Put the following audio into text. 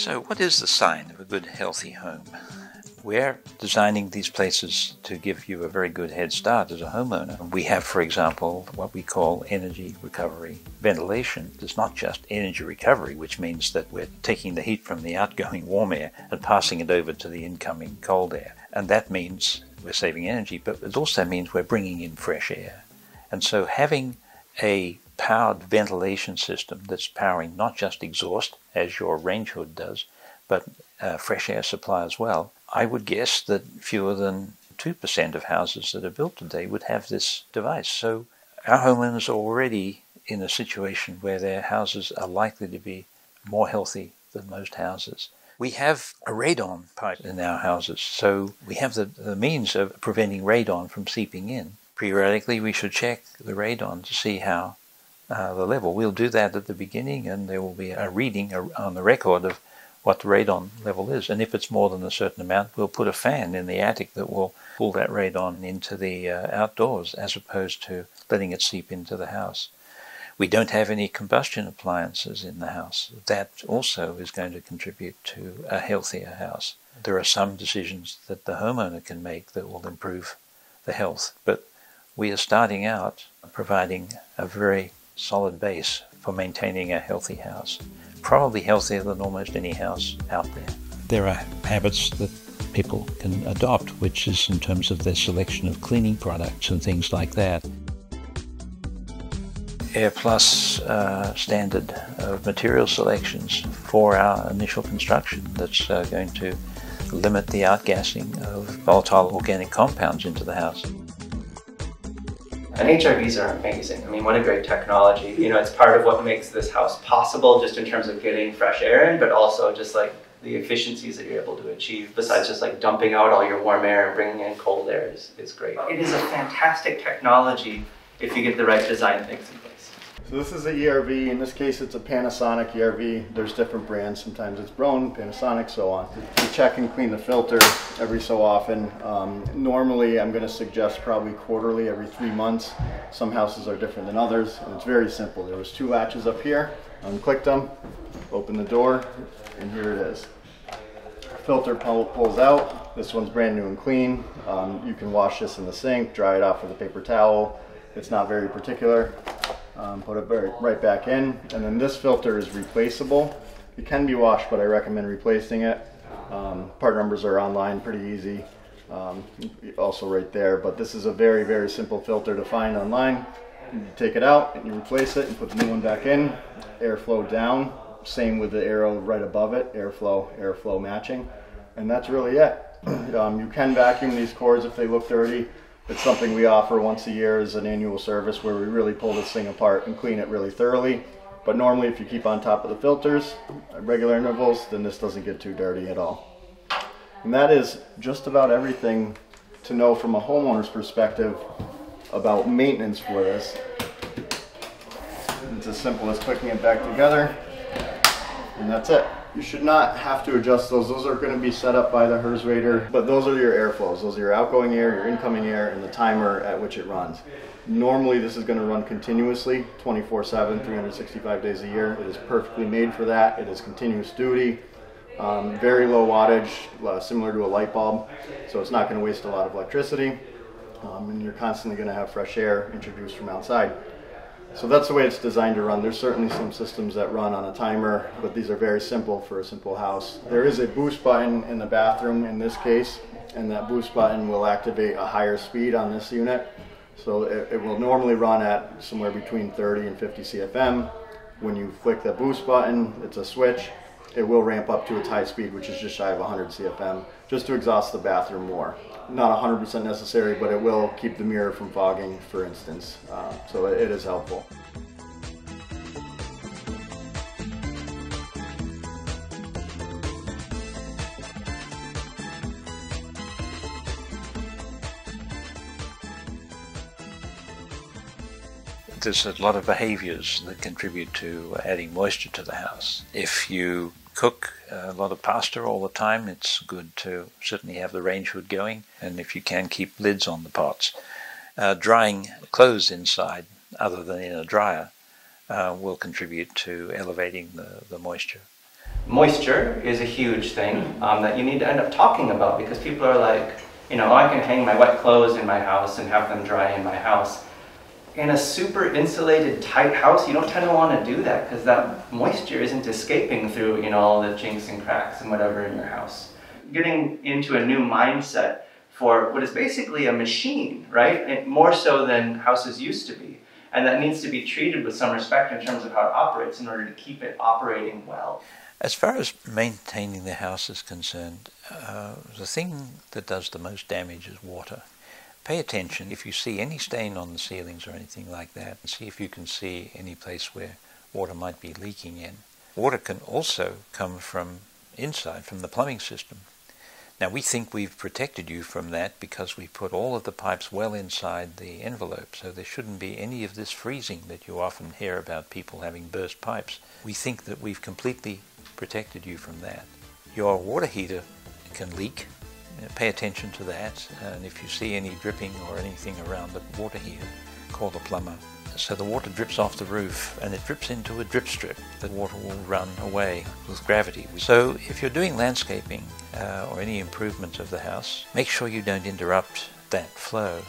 So what is the sign of a good, healthy home? We're designing these places to give you a very good head start as a homeowner. We have, for example, what we call energy recovery ventilation. It's not just energy recovery, which means that we're taking the heat from the outgoing warm air and passing it over to the incoming cold air. And that means we're saving energy, but it also means we're bringing in fresh air. And so having a powered ventilation system that's powering not just exhaust, as your range hood does, but fresh air supply as well, I would guess that fewer than 2% of houses that are built today would have this device. So our homeowners are already in a situation where their houses are likely to be more healthy than most houses. We have a radon pipe in our houses, so we have the means of preventing radon from seeping in. Periodically, we should check the radon to see how the level. We'll do that at the beginning, and there will be a reading on the record of what the radon level is. And if it's more than a certain amount, we'll put a fan in the attic that will pull that radon into the outdoors, as opposed to letting it seep into the house. We don't have any combustion appliances in the house. That also is going to contribute to a healthier house. There are some decisions that the homeowner can make that will improve the health, but we are starting out providing a very solid base for maintaining a healthy house, probably healthier than almost any house out there. There are habits that people can adopt, which is in terms of their selection of cleaning products and things like that. Air Plus standard of material selections for our initial construction that's going to limit the outgassing of volatile organic compounds into the house. And HRVs are amazing. I mean, what a great technology. You know, it's part of what makes this house possible, just in terms of getting fresh air in, but also just like the efficiencies that you're able to achieve, besides just like dumping out all your warm air and bringing in cold air is great. It is a fantastic technology if you get the right design things in place. So this is the ERV. In this case, it's a Panasonic ERV. There's different brands. Sometimes it's Braun, Panasonic, so on. We check and clean the filter every so often. Normally, I'm going to suggest probably quarterly, every 3 months. Some houses are different than others, and it's very simple. There was 2 latches up here. Unclick them, open the door, and here it is. Filter pulls out. This one's brand new and clean. You can wash this in the sink, dry it off with a paper towel. It's not very particular. Put it right back in, and then this filter is replaceable. It can be washed, but I recommend replacing it. Part numbers are online, pretty easy, also right there, but this is a very, very simple filter to find online. You take it out and you replace it and put the new one back in. Airflow down, same with the arrow right above it, airflow matching, and that's really it. You can vacuum these cords if they look dirty. It's something we offer once a year as an annual service, where we really pull this thing apart and clean it really thoroughly. But normally, if you keep on top of the filters at regular intervals, then this doesn't get too dirty at all. And that is just about everything to know from a homeowner's perspective about maintenance for this. It's as simple as clicking it back together, and that's it. You should not have to adjust those. Those are going to be set up by the HERS rater, but those are your airflows. Those are your outgoing air, your incoming air, and the timer at which it runs. Normally this is going to run continuously, 24/7, 365 days a year. It is perfectly made for that. It is continuous duty, very low wattage, similar to a light bulb, so it's not going to waste a lot of electricity, and you're constantly going to have fresh air introduced from outside. So that's the way it's designed to run. There's certainly some systems that run on a timer, but these are very simple for a simple house. There is a boost button in the bathroom in this case, and that boost button will activate a higher speed on this unit. So it will normally run at somewhere between 30 and 50 CFM. When you click the boost button, it's a switch. It will ramp up to its high speed, which is just shy of 100 CFM, just to exhaust the bathroom more. Not 100% necessary, but it will keep the mirror from fogging, for instance. So it is helpful. There's a lot of behaviors that contribute to adding moisture to the house. If you cook a lot of pasta all the time, it's good to certainly have the range hood going, and if you can, keep lids on the pots. Drying clothes inside, other than in a dryer, will contribute to elevating the moisture. Moisture is a huge thing that you need to end up talking about, because people are like, you know, I can hang my wet clothes in my house and have them dry in my house. In a super insulated, tight house, you don't tend to want to do that because that moisture isn't escaping through, you know, all the chinks and cracks and whatever in your house. Getting into a new mindset for what is basically a machine, right? And more so than houses used to be. And that needs to be treated with some respect in terms of how it operates in order to keep it operating well. As far as maintaining the house is concerned, the thing that does the most damage is water. Pay attention if you see any stain on the ceilings or anything like that, and see if you can see any place where water might be leaking in. Water can also come from inside, from the plumbing system. Now we think we've protected you from that because we put all of the pipes well inside the envelope, so there shouldn't be any of this freezing that you often hear about people having burst pipes. We think that we've completely protected you from that. Your water heater can leak. Pay attention to that, and if you see any dripping or anything around the water heater, call the plumber. So the water drips off the roof and it drips into a drip strip. The water will run away with gravity. So if you're doing landscaping or any improvement of the house, make sure you don't interrupt that flow.